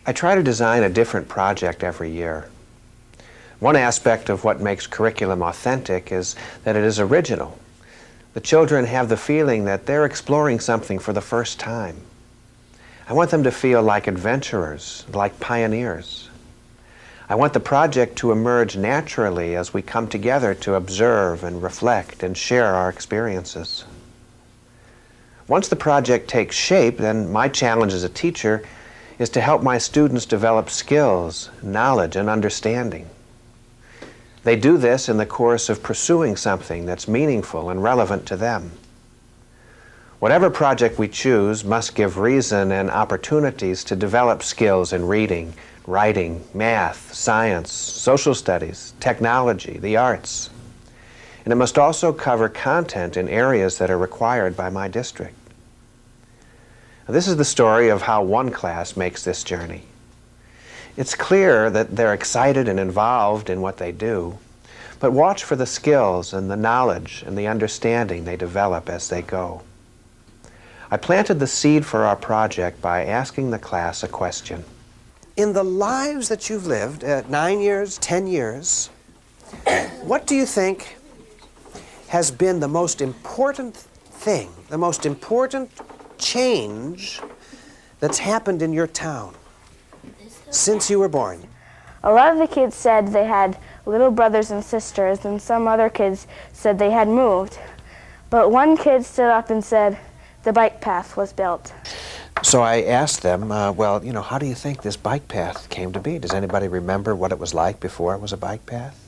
I try to design a different project every year. One aspect of what makes curriculum authentic is that it is original. The children have the feeling that they're exploring something for the first time. I want them to feel like adventurers, like pioneers. I want the project to emerge naturally as we come together to observe and reflect and share our experiences. Once the project takes shape, then my challenge as a teacher is to help my students develop skills, knowledge, and understanding. They do this in the course of pursuing something that's meaningful and relevant to them. Whatever project we choose must give reason and opportunities to develop skills in reading, writing, math, science, social studies, technology, the arts. And it must also cover content in areas that are required by my district. Now, this is the story of how one class makes this journey. It's clear that they're excited and involved in what they do, but watch for the skills and the knowledge and the understanding they develop as they go. I planted the seed for our project by asking the class a question. In the lives that you've lived, 9 years, 10 years, what do you think has been the most important thing, the most important change that's happened in your town since you were born? A lot of the kids said they had little brothers and sisters, and some other kids said they had moved. But one kid stood up and said the bike path was built. So I asked them, well, how do you think this bike path came to be? Does anybody remember what it was like before it was a bike path?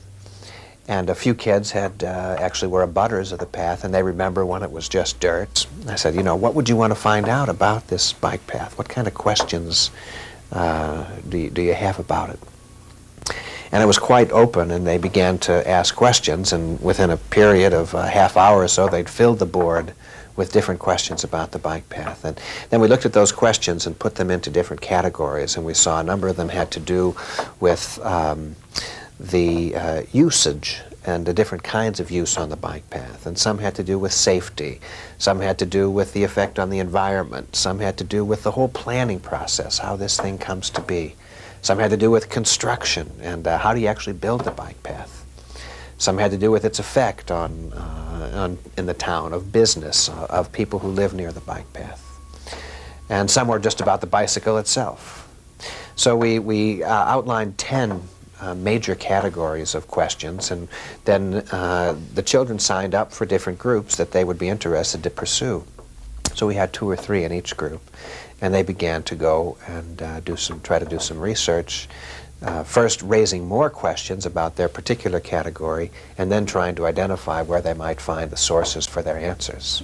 And a few kids had actually were abutters of the path, and they remember when it was just dirt. I said, what would you want to find out about this bike path? What kind of questions do you have about it? And it was quite open, and they began to ask questions, and within a period of a half hour or so, they'd filled the board with different questions about the bike path. And then we looked at those questions and put them into different categories, and we saw a number of them had to do with the usage and the different kinds of use on the bike path. And some had to do with safety, some had to do with the effect on the environment, some had to do with the whole planning process, how this thing comes to be. Some had to do with construction and how do you actually build the bike path. Some had to do with its effect in the town, of business, of people who live near the bike path. And some were just about the bicycle itself. So we outlined 10 major categories of questions, and then the children signed up for different groups that they would be interested to pursue. So we had 2 or 3 in each group, and they began to go and try to do some research, first raising more questions about their particular category, and then trying to identify where they might find the sources for their answers.